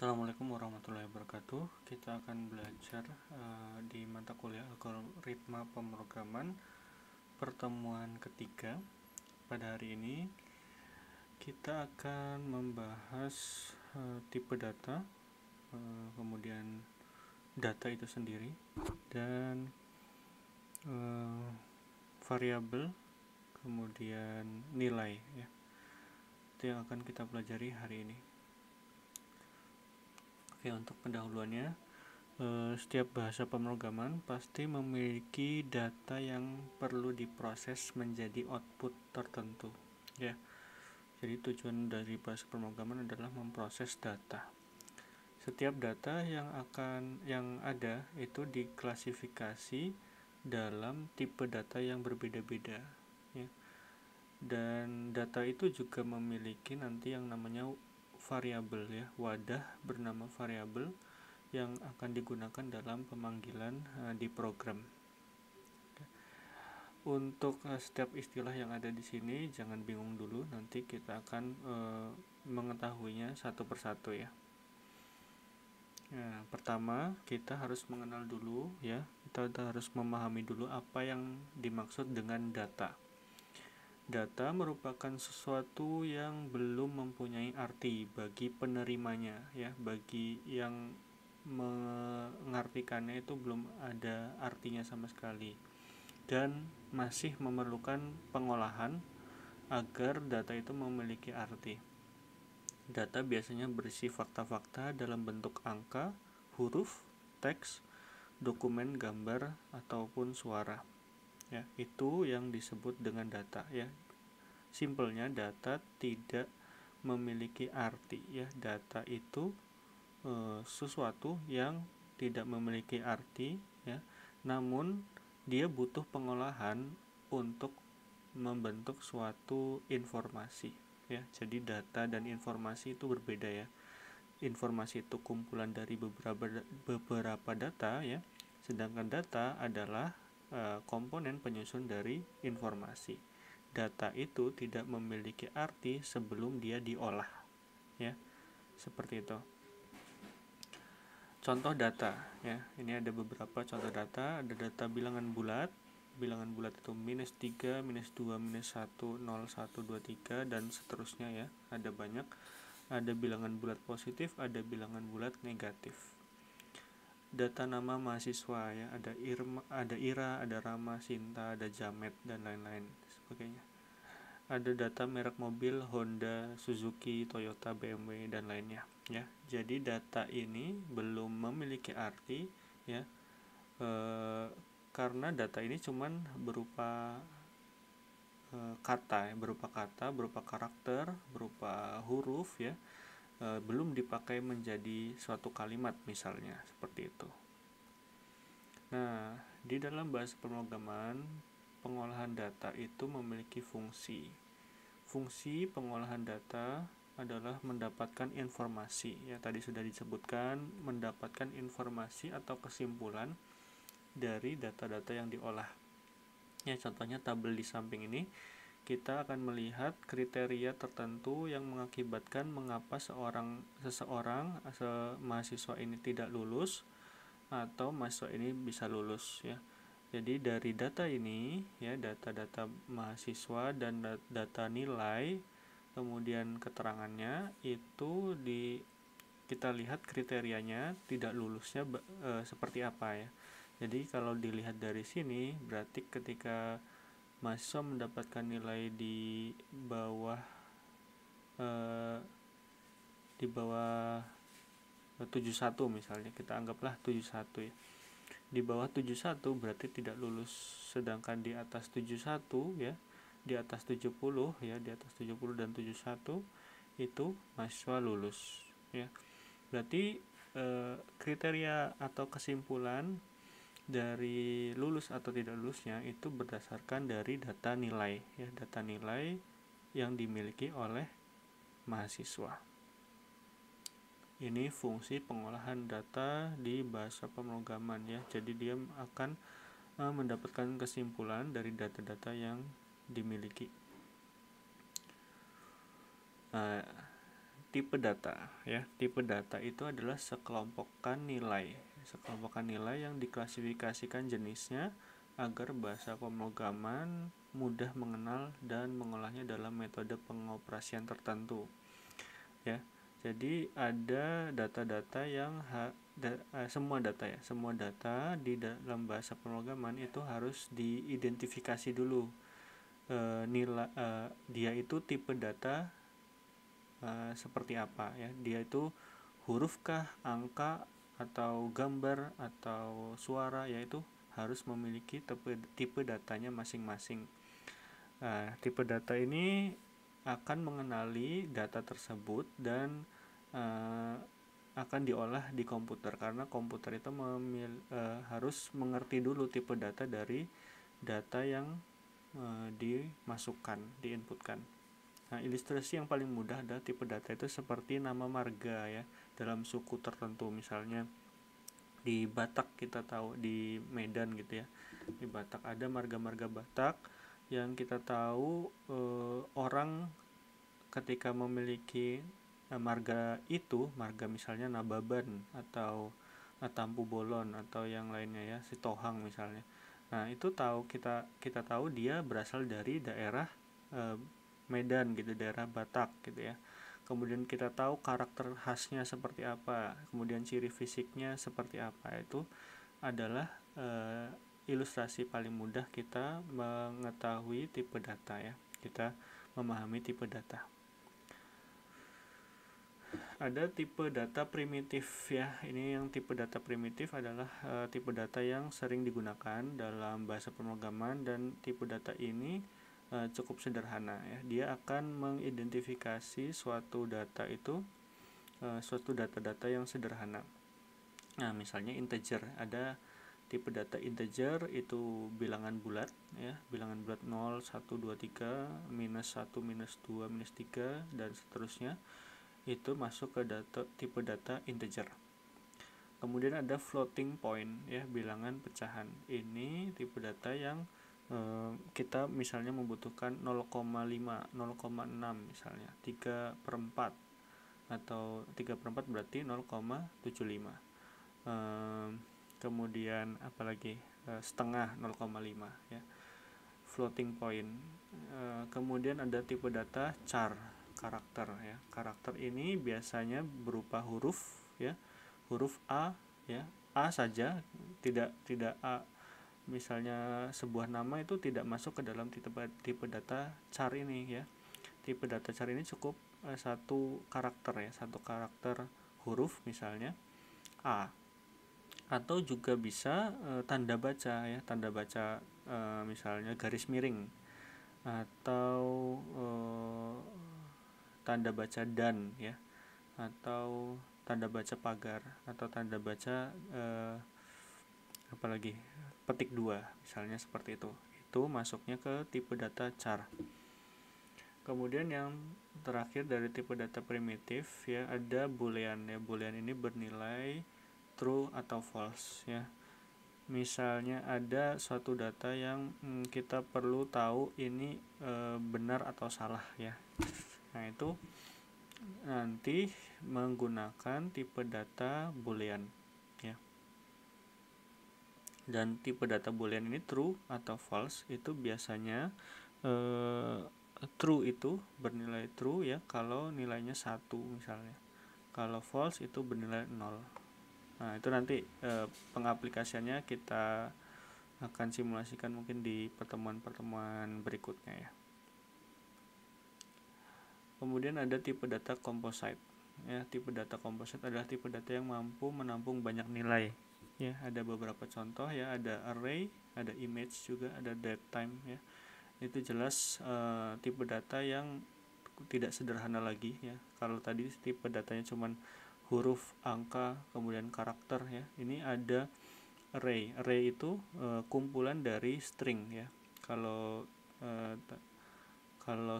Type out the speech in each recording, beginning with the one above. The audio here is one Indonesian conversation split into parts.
Assalamualaikum warahmatullahi wabarakatuh. Kita akan belajar di mata kuliah algoritma pemrograman pertemuan ketiga. Pada hari ini kita akan membahas tipe data, kemudian data itu sendiri, dan variabel, kemudian nilai, ya. Itu yang akan kita pelajari hari ini. Oke, untuk pendahuluannya, setiap bahasa pemrograman pasti memiliki data yang perlu diproses menjadi output tertentu, ya. Jadi tujuan dari bahasa pemrograman adalah memproses data. Setiap data yang ada itu diklasifikasi dalam tipe data yang berbeda-beda, ya. Dan data itu juga memiliki nanti yang namanya variabel, ya, wadah bernama variabel yang akan digunakan dalam pemanggilan di program. Untuk setiap istilah yang ada di sini jangan bingung dulu, nanti kita akan mengetahuinya satu persatu, ya. Nah, pertama kita harus mengenal dulu, ya. Kita harus memahami dulu apa yang dimaksud dengan data. Data merupakan sesuatu yang belum mempunyai arti bagi penerimanya, ya. Bagi yang mengartikannya itu belum ada artinya sama sekali, dan masih memerlukan pengolahan agar data itu memiliki arti. Data biasanya berisi fakta-fakta dalam bentuk angka, huruf, teks, dokumen, gambar, ataupun suara, ya. Itu yang disebut dengan data, ya. Simpelnya data tidak memiliki arti, ya. Data itu sesuatu yang tidak memiliki arti, ya, namun dia butuh pengolahan untuk membentuk suatu informasi, ya. Jadi data dan informasi itu berbeda, ya. Informasi itu kumpulan dari beberapa data, ya, sedangkan data adalah komponen penyusun dari informasi. Data itu tidak memiliki arti sebelum dia diolah, ya, seperti itu. Contoh data, ya. Ini ada beberapa contoh data. Ada data bilangan bulat. Bilangan bulat itu -3, -2, -1, 0, 1, 2, 3, dan seterusnya, ya. Ada banyak. Ada bilangan bulat positif, ada bilangan bulat negatif. Data nama mahasiswa, ya. Ada Ira, ada Rama, Sinta, ada Jamet, dan lain-lain sebagainya. Ada data merek mobil Honda, Suzuki, Toyota, BMW, dan lainnya, ya. Jadi data ini belum memiliki arti, ya, karena data ini cuman berupa kata, ya, berupa karakter, berupa huruf, ya. Belum dipakai menjadi suatu kalimat misalnya, seperti itu. Nah, di dalam bahasa pemrograman, pengolahan data itu memiliki fungsi. Fungsi pengolahan data adalah mendapatkan informasi, ya. Tadi sudah disebutkan, mendapatkan informasi atau kesimpulan dari data-data yang diolah, ya. Contohnya tabel di samping ini, kita akan melihat kriteria tertentu yang mengakibatkan mengapa seseorang mahasiswa ini tidak lulus atau mahasiswa ini bisa lulus, ya. Jadi dari data ini, ya, data-data mahasiswa dan data nilai, kemudian keterangannya itu kita lihat kriterianya tidak lulusnya seperti apa, ya. Jadi kalau dilihat dari sini, berarti ketika mahasiswa mendapatkan nilai di bawah 71 misalnya, kita anggaplah 71, ya. Di bawah 71 berarti tidak lulus, sedangkan di atas 71, ya, di atas 70, ya, di atas 70 dan 71 itu mahasiswa lulus, ya. Berarti kriteria atau kesimpulan dari lulus atau tidak lulusnya itu berdasarkan dari data nilai, ya, data nilai yang dimiliki oleh mahasiswa. Ini fungsi pengolahan data di bahasa pemrograman, ya. Jadi dia akan mendapatkan kesimpulan dari data-data yang dimiliki. tipe data ya. Tipe data itu adalah sekelompokan nilai yang diklasifikasikan jenisnya agar bahasa pemrograman mudah mengenal dan mengolahnya dalam metode pengoperasian tertentu ya. Jadi ada data-data yang semua data di dalam bahasa pemrograman itu harus diidentifikasi dulu. Dia itu tipe data seperti apa ya. Dia itu huruf kah, angka, atau gambar, atau suara, yaitu harus memiliki tipe datanya masing-masing. Tipe data ini akan mengenali data tersebut dan akan diolah di komputer, karena komputer itu harus mengerti dulu tipe data dari data yang diinputkan. Nah, ilustrasi yang paling mudah adalah tipe data itu seperti nama marga ya dalam suku tertentu. Misalnya di Batak, kita tahu di Medan gitu ya, di Batak ada marga-marga Batak yang kita tahu orang ketika memiliki marga misalnya Nababan atau Tampu Bolon atau yang lainnya ya, Sitohang misalnya. Nah, itu kita tahu dia berasal dari daerah Medan gitu, daerah Batak gitu ya. Kemudian kita tahu karakter khasnya seperti apa, kemudian ciri fisiknya seperti apa. Itu adalah ilustrasi paling mudah kita mengetahui tipe data ya. Kita memahami tipe data. Ada tipe data primitif ya. Ini yang tipe data primitif adalah tipe data yang sering digunakan dalam bahasa pemrograman, dan tipe data ini cukup sederhana ya. Dia akan mengidentifikasi suatu data itu, suatu data-data yang sederhana. Nah, misalnya integer, ada tipe data integer itu bilangan bulat ya, bilangan bulat 0, 1, 2, 3, minus 1, minus 2, minus 3 dan seterusnya. Itu masuk ke tipe data integer. Kemudian ada floating point ya, bilangan pecahan. Ini tipe data yang kita misalnya membutuhkan 0,5, 0,6 misalnya, 3/4 atau 3/4 berarti 0,75. Kemudian apalagi setengah 0,5 ya, floating point. Kemudian ada tipe data char, karakter ya. Karakter ini biasanya berupa huruf ya, huruf A ya, A saja, tidak A. Misalnya sebuah nama itu tidak masuk ke dalam tipe data char ini ya. Tipe data char ini cukup satu karakter ya, satu karakter huruf misalnya A. Atau juga bisa tanda baca ya, tanda baca misalnya garis miring, atau tanda baca dan ya, atau tanda baca pagar, atau tanda baca apalagi petik 2 misalnya, seperti itu masuknya ke tipe data char. Kemudian yang terakhir dari tipe data primitif ya, ada boolean ya. Boolean ini bernilai true atau false ya. Misalnya ada suatu data yang kita perlu tahu ini benar atau salah ya. Nah, itu nanti menggunakan tipe data boolean ya. Dan tipe data boolean ini true atau false itu biasanya true itu bernilai true ya kalau nilainya 1 misalnya. Kalau false itu bernilai 0. Nah, itu nanti pengaplikasiannya kita akan simulasikan mungkin di pertemuan-pertemuan berikutnya ya. Kemudian ada tipe data composite ya. Tipe data composite adalah tipe data yang mampu menampung banyak nilai ya. Ada beberapa contoh ya, ada array, ada image juga, ada datetime ya. Itu jelas tipe data yang tidak sederhana lagi ya. Kalau tadi tipe datanya cuman huruf, angka, kemudian karakter ya. Ini ada array. Array itu kumpulan dari string ya. Kalau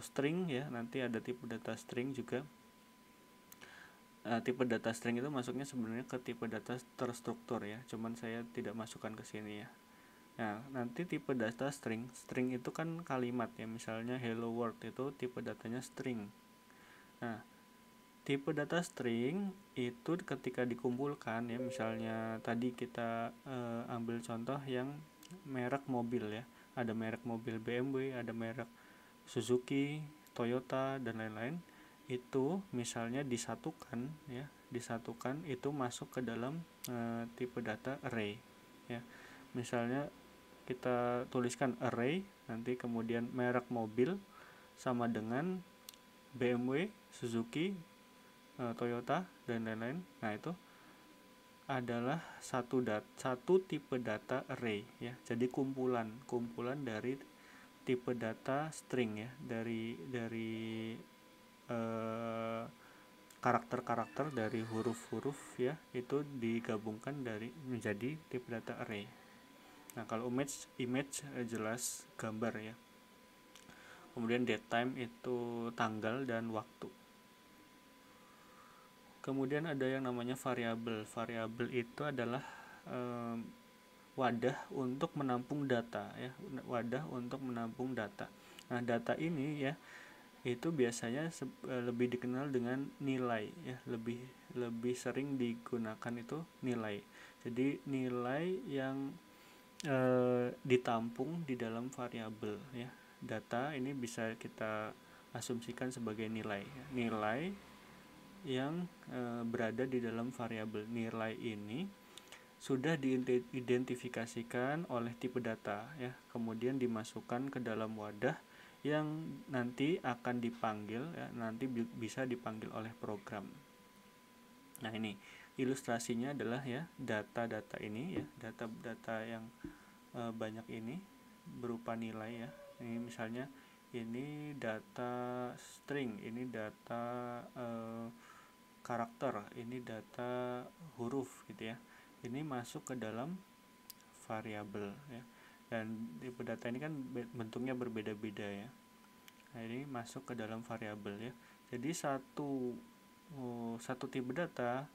string ya, nanti ada tipe data string juga. Tipe data string itu masuknya sebenarnya ke tipe data terstruktur ya, cuman saya tidak masukkan ke sini ya. Nah, nanti tipe data string itu kan kalimat ya, misalnya hello world itu tipe datanya string. Nah, Tipe data string itu ketika dikumpulkan ya, misalnya tadi kita ambil contoh yang merek mobil ya, ada merek mobil BMW, ada merek Suzuki, Toyota, dan lain-lain. Itu misalnya disatukan ya, disatukan itu masuk ke dalam tipe data array ya. Misalnya kita tuliskan array, nanti kemudian merek mobil sama dengan BMW, Suzuki, Toyota, dan lain-lain. Nah, itu adalah satu tipe data array ya. Jadi kumpulan dari tipe data string ya, dari karakter-karakter dari huruf-huruf ya, itu digabungkan dari menjadi tipe data array. Nah, kalau image jelas gambar ya. Kemudian datetime itu tanggal dan waktu. Kemudian ada yang namanya variabel. Variabel itu adalah wadah untuk menampung data ya, wadah untuk menampung data. Nah, data ini ya itu biasanya lebih dikenal dengan nilai ya, lebih sering digunakan itu nilai. Jadi nilai yang ditampung di dalam variabel ya. Data ini bisa kita asumsikan sebagai nilai ya. Nilai yang berada di dalam variabel. Nilai ini sudah diidentifikasikan oleh tipe data ya, kemudian dimasukkan ke dalam wadah yang nanti akan dipanggil ya, nanti bisa dipanggil oleh program. Nah, ini ilustrasinya adalah ya, data-data ini ya, data-data yang banyak ini berupa nilai ya. Ini misalnya ini data string, ini data karakter, ini data huruf gitu ya. Ini masuk ke dalam variabel ya. Dan tipe data ini kan bentuknya berbeda-beda ya. Nah, ini masuk ke dalam variabel ya. Jadi satu tipe data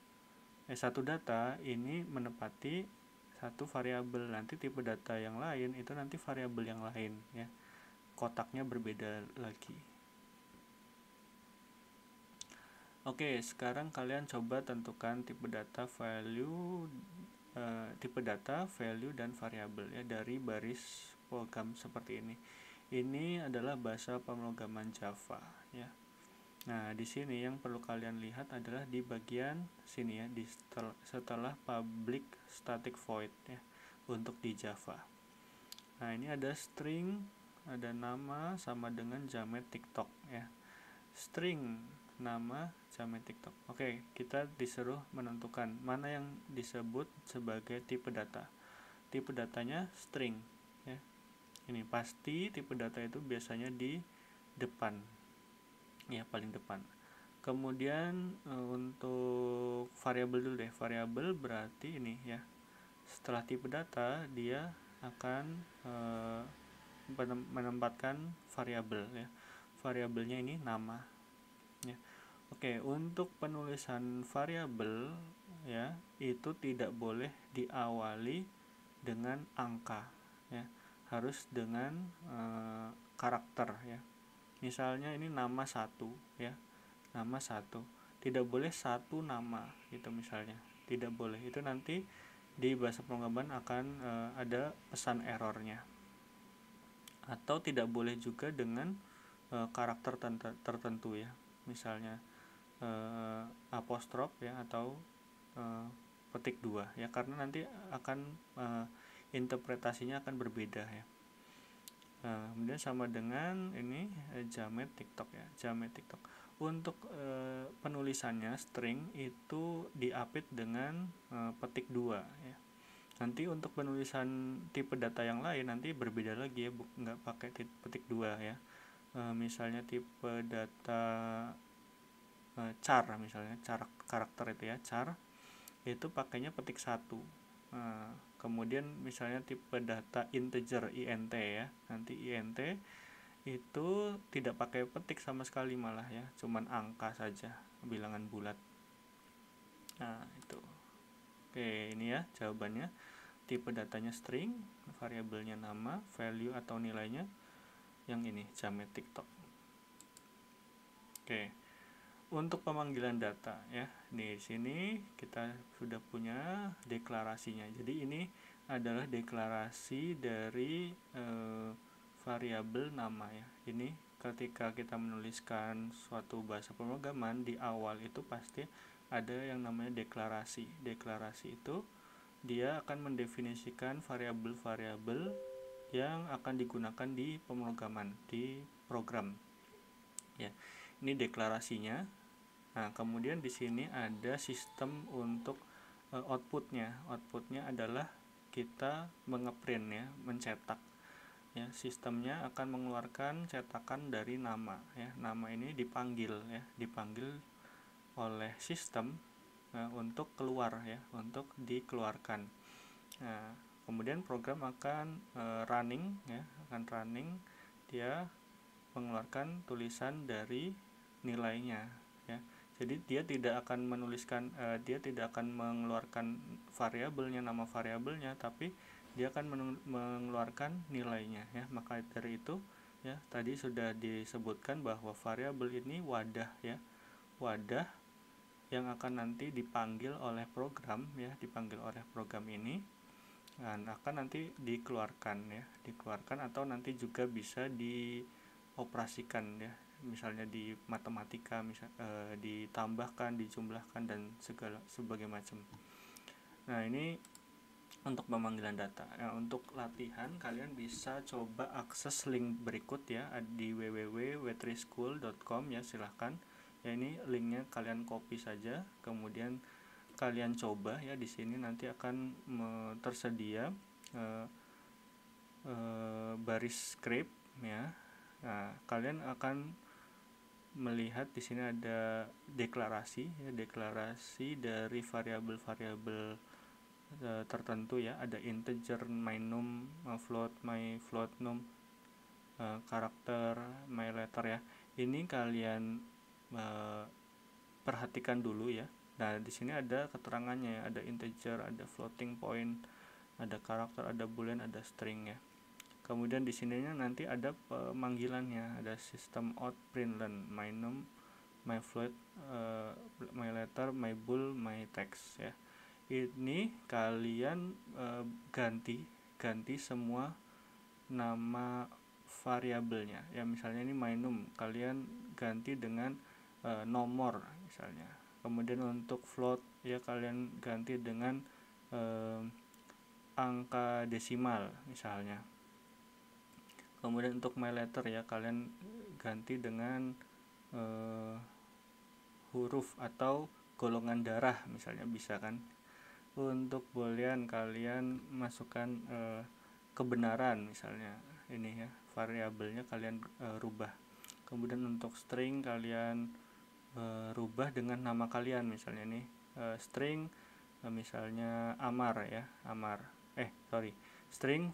satu data ini menepati satu variabel. Nanti tipe data yang lain itu nanti variabel yang lain ya. Kotaknya berbeda lagi. Oke, sekarang kalian coba tentukan tipe data, value, dan variabel ya dari baris program seperti ini. Ini adalah bahasa pemrograman Java ya. Nah, di sini yang perlu kalian lihat adalah di bagian sini ya, setelah public static void ya untuk di Java. Nah, ini ada string, ada nama sama dengan jamet TikTok ya. String, nama, jamet TikTok. Oke, kita disuruh menentukan mana yang disebut sebagai tipe data. Tipe datanya string ya. Ini pasti tipe data itu biasanya di depan ya, paling depan. Kemudian untuk variabel dulu deh. Variabel berarti ini ya, setelah tipe data dia akan menempatkan variabel ya. Variabelnya ini nama ya. Oke, untuk penulisan variabel ya, itu tidak boleh diawali dengan angka ya, harus dengan karakter ya. Misalnya ini nama 1 ya, nama 1, tidak boleh satu nama gitu misalnya, tidak boleh. Itu nanti di bahasa pemrograman akan ada pesan errornya. Atau tidak boleh juga dengan karakter tertentu ya, misalnya apostrof ya, atau petik 2 ya, karena nanti akan interpretasinya akan berbeda ya. Kemudian sama dengan ini jamet TikTok ya, jamet TikTok. Untuk penulisannya string itu diapit dengan petik 2 ya. Nanti untuk penulisan tipe data yang lain nanti berbeda lagi ya, nggak pakai petik 2 ya. Misalnya tipe data char, misalnya karakter itu ya, char itu pakainya petik 1. Kemudian misalnya tipe data integer int ya, nanti int itu tidak pakai petik sama sekali malah ya, cuman angka saja, bilangan bulat. Nah, itu. Oke, ini ya jawabannya. Tipe datanya string, variabelnya nama, value atau nilainya yang ini jamet TikTok. Oke. Untuk pemanggilan data ya, di sini kita sudah punya deklarasinya. Jadi ini adalah deklarasi dari variabel nama ya. Ini ketika kita menuliskan suatu bahasa pemrograman, di awal itu pasti ada yang namanya deklarasi. Deklarasi itu dia akan mendefinisikan variabel-variabel yang akan digunakan di pemrograman, di program ya. Ini deklarasinya. Nah, kemudian di sini ada sistem untuk outputnya. Outputnya adalah kita mengeprint ya, mencetak ya. Sistemnya akan mengeluarkan cetakan dari nama ya. Nama ini dipanggil ya, dipanggil oleh sistem untuk keluar ya, untuk dikeluarkan. Nah, kemudian program akan running ya, akan running, dia mengeluarkan tulisan dari nilainya ya. Jadi dia tidak akan menuliskan dia tidak akan mengeluarkan variabelnya, nama variabelnya, tapi dia akan mengeluarkan nilainya ya. Maka dari itu ya, tadi sudah disebutkan bahwa variabel ini wadah ya, wadah yang akan nanti dipanggil oleh program ya, dipanggil oleh program ini dan akan nanti dikeluarkan ya, dikeluarkan atau nanti juga bisa dioperasikan ya, misalnya di matematika, ditambahkan, dijumlahkan dan segala sebagai macam. Nah, ini untuk pemanggilan data. Nah, untuk latihan kalian bisa coba akses link berikut ya di www.wetrischool.com ya, silahkan ya. Ini linknya kalian copy saja, kemudian kalian coba ya. Di sini nanti akan tersedia baris script ya. Nah, kalian akan melihat di sini ada deklarasi ya, deklarasi dari variabel-variabel tertentu ya. Ada integer, my num, my float num, karakter, my letter ya. Ini kalian perhatikan dulu ya. Nah, di sini ada keterangannya ya, ada integer, ada floating point, ada karakter, ada boolean, ada string ya. Kemudian di sininya nanti ada pemanggilannya, ada system out, println, my num, my float, my letter, my bool, my text ya. Ini kalian ganti semua nama variabelnya ya. Misalnya ini my num, kalian ganti dengan nomor misalnya. Kemudian untuk float ya, kalian ganti dengan angka desimal misalnya. Kemudian untuk my letter ya, kalian ganti dengan huruf atau golongan darah misalnya, bisa kan. Untuk boolean kalian masukkan kebenaran misalnya, ini ya, variabelnya kalian rubah. Kemudian untuk string kalian rubah dengan nama kalian, misalnya nih string misalnya Amar ya, string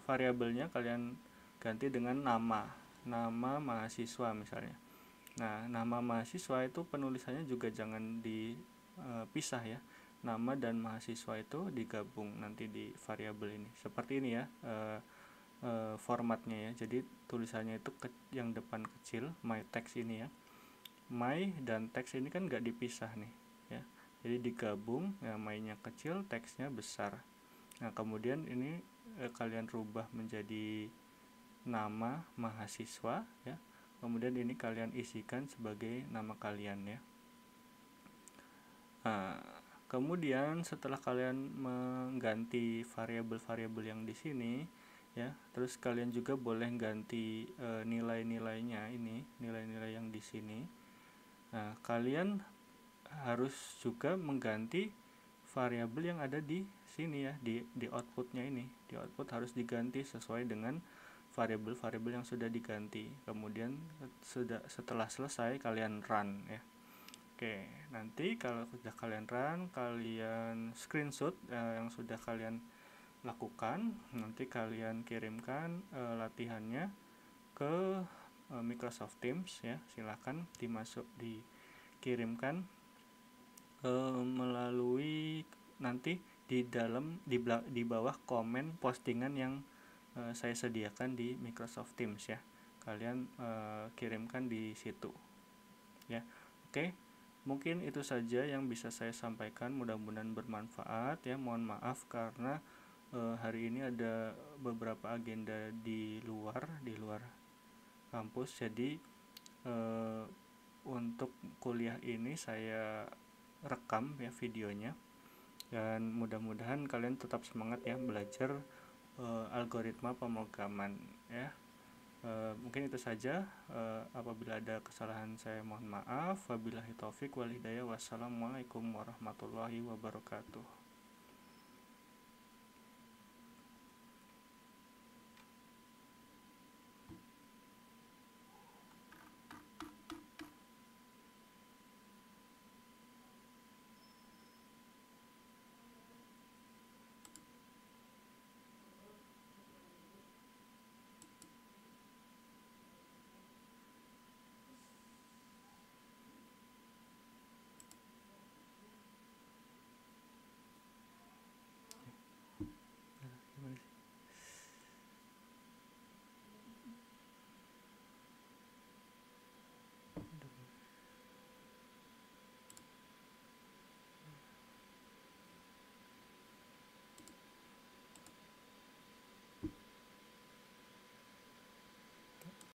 variabelnya kalian ganti dengan nama mahasiswa misalnya. Nah, nama mahasiswa itu penulisannya juga jangan dipisah ya. Nama dan mahasiswa itu digabung nanti di variabel ini. Seperti ini ya formatnya ya. Jadi tulisannya itu yang depan kecil, my text ini ya. My dan text ini kan nggak dipisah nih ya. Jadi digabung ya, my-nya kecil, text-nya besar. Nah, kemudian ini kalian rubah menjadi nama mahasiswa ya. Kemudian ini kalian isikan sebagai nama kalian ya. Nah, kemudian setelah kalian mengganti variabel-variabel yang di sini ya, terus kalian juga boleh ganti nilai-nilainya, ini nilai-nilai yang di sini. Nah, kalian harus juga mengganti variabel yang ada di sini ya, di outputnya ini. Di output harus diganti sesuai dengan variabel-variabel yang sudah diganti. Kemudian setelah selesai kalian run ya. Oke, nanti kalau sudah kalian run, kalian screenshot yang sudah kalian lakukan, nanti kalian kirimkan latihannya ke Microsoft Teams ya. Silahkan dikirimkan melalui nanti di bawah komen postingan yang saya sediakan di Microsoft Teams ya. Kalian kirimkan di situ. ya. Oke, mungkin itu saja yang bisa saya sampaikan, mudah-mudahan bermanfaat ya. Mohon maaf karena hari ini ada beberapa agenda di luar kampus, jadi untuk kuliah ini saya rekam ya videonya, dan mudah-mudahan kalian tetap semangat ya belajar algoritma pemrograman ya. Mungkin itu saja. Apabila ada kesalahan saya mohon maaf. Wabillahi taufik wal hidayah. Wassalamualaikum warahmatullahi wabarakatuh.